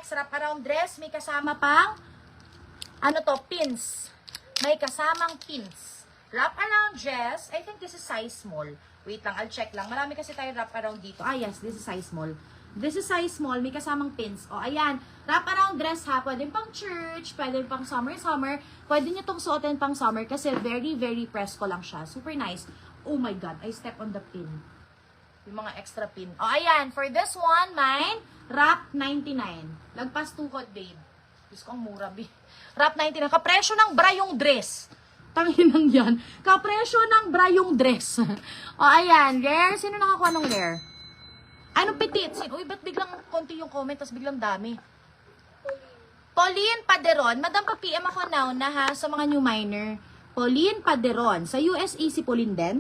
next, wrap around dress. May kasama pang, ano to, pins. May kasamang pins. Wrap around dress. I think this is size small. Wait lang, I'll check lang. Marami kasi tayo wrap around dito. Ah, yes, this is size small. This is size small. May kasamang pins. O, ayan. Wrap around dress ha. Pwede pang church. Pwede pang summer-summer. Pwede nyo itong suotin pang summer kasi very, very presko lang siya. Super nice. Oh my God, I step on the pin. Yung mga extra pin. O, ayan. For this one, mine, wrap 99. Lagpas tukod, babe. Diyos ko, ang mura, babe. Wrap 99. Kapresyo ng bra yung dress. Tanginang yan. Kapresyo ng bra yung dress. O, ayan. Rare. Sino nakakuha ng rare? Anong petit? Uy, ba't biglang konti yung comment, tapos biglang dami? Pauline Paderon. Madam, pa-PM ako now na ha, sa mga new minor. Pauline Paderon. Sa USA si Pauline din?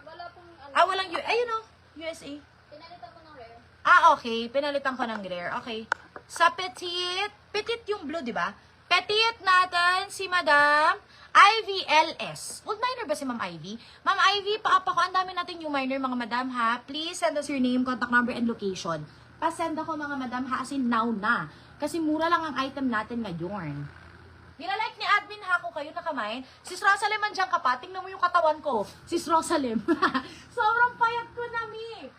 Wala pong ano. Ah, walang ayun o. USA. Pinalitan ko ng rare. Ah, okay. Pinalitan ko ng rare. Okay. Sa petit. Petit yung blue, di ba? Petit natin si Madam Ivy LS. Old minor ba si Ma'am Ivy? Ma'am Ivy, paapa ko. Ang dami natin new minor, mga madam, ha? Please send us your name, contact number, and location. Pasend ako, mga madam, ha? As in now na. Kasi mura lang ang item natin ngayon. Nilalike ni admin ha kung kayo nakamain. Sis Rosalem, andyan ka pa. Tingnan mo yung katawan ko. Sis Rosalem. Sobrang payat ko na, mi.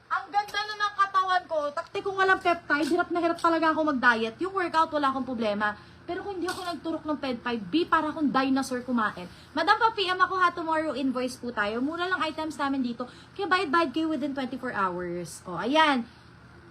Ang ganda na ng katawan ko. Takti kong walang peptide. Hirap na hirap talaga ako mag-diet. Yung workout, wala akong problema. Pero kung hindi ako nagturok ng peptide, B, para akong dinosaur kumain. Madam, pa-PM ako ha. Tomorrow invoice po tayo. Mura lang items namin dito. Kaya bayad-bayad kayo within 24 hours. O, ayan.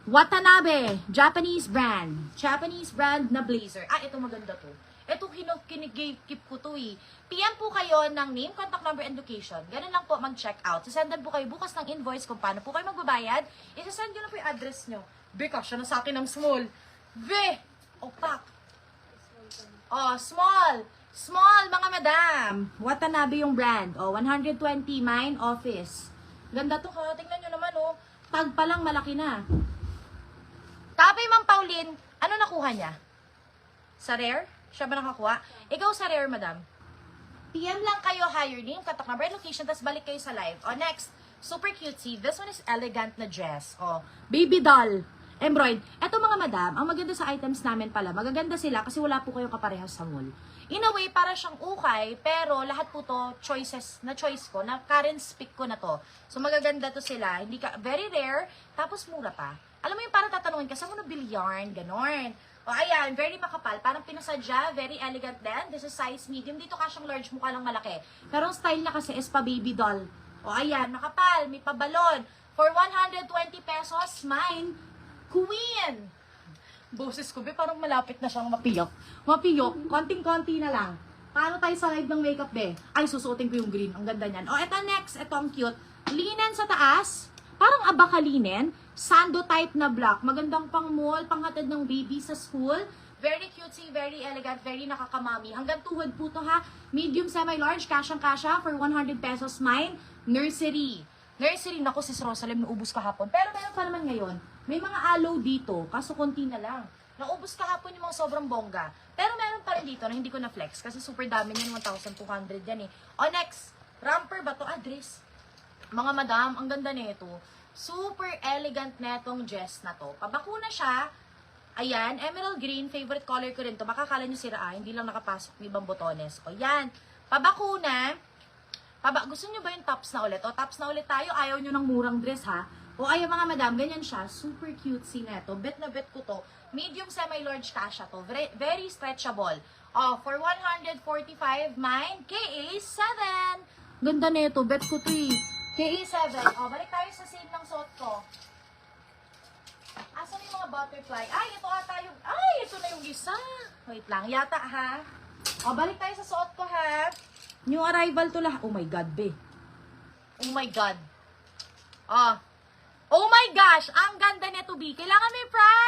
Watanabe. Japanese brand. Japanese brand na blazer. Ah, ito maganda to. Ito kinigip ko to eh. PM po kayo ng name, contact number, and location. Ganun lang po mag-check out. Sasendan po kayo bukas ng invoice kung paano po kayo magbabayad. Isasend nyo na po yung address nyo. Be, kasya na sa akin ng small. Be, opak. Oh, small. Small, mga madam. Watanabe yung brand. Oh, 120, mine, office. Ganda to ha. Tingnan nyo naman oh. Tag pa lang, malaki na. Tapos Ma'am Pauline, ano nakuha niya? Sa rare? Siya ba nakakuha? Ikaw sa rare, madam. PM lang kayo, hire name, contact number, location, tapos balik kayo sa live. O, next. Super cutesy. This one is elegant na dress. O, baby doll. Embroid. Eto mga madam, ang maganda sa items namin pala, magaganda sila kasi wala po kayong kaparehas sa mall. In a way, para siyang ukay, pero lahat po to choices, na choice ko, na current pick ko na to. So, magaganda to sila. Hindi ka, very rare, tapos mura pa. Alam mo yung para tatanungin ka, saan mo nabili yarn? Ganon. O, ayan, very makapal. Parang pinasadya, very elegant din. This is size medium. Dito kasyang large, mukha lang malaki. Pero ang style na kasi is pa baby doll. O, ayan, makapal, may pabalon. For 120 pesos, mine, Queen! Boses ko, be, parang malapit na siyang mapiyok. Mapiyok, konting-konti na lang. Paano tayo sa live ng makeup, be? Ay, susuotin ko yung green. Ang ganda niyan. O, eto next. Eto ang cute. Linen sa taas. Parang abaka linen. Sando type na black. Magandang pang mall, panghatid ng baby sa school. Very cutesy, very elegant, very nakakamami. Hanggang tuhod po to ha. Medium, semi-large, kasyang-kasya for 100 pesos mine. Nursery. Nursery, naku, sis Rosalem, naubos kahapon. Pero meron pa naman ngayon. May mga aloe dito, kaso konti na lang. Naubos kahapon yung mga sobrang bongga. Pero meron pa rin dito na hindi ko na-flex kasi super dami yun, 1,200 yan eh. O next, romper ba to? Dress. Mga madam, ang ganda nito. Super elegant netong dress na to. Pabakuna siya. Ayan, emerald green, favorite color ko rin to. Makakala nyo sira, hindi lang nakapasok yung ibang botones. O yan, pabakuna. Gusto nyo ba yung tops na ulit? O tops na ulit tayo, ayaw nyo ng murang dress ha. O ayaw mga madam, ganyan siya. Super cutesy neto. Bet na bet ko to. Medium semi-large kasha to. Very, very stretchable. O, for 145, mine, KA7. Ganda neto, bet ko to eh. KA7. O, balik tayo sa same ng suot ko. Asan yung mga butterfly? Ay, ito ata yung... Ay, ito na yung isa. Wait lang, yata ha. O, balik tayo sa suot ko ha. New arrival to lahat. Oh my God, be. Oh my God. Oh my gosh, ang ganda nito, B. Kailangan may price.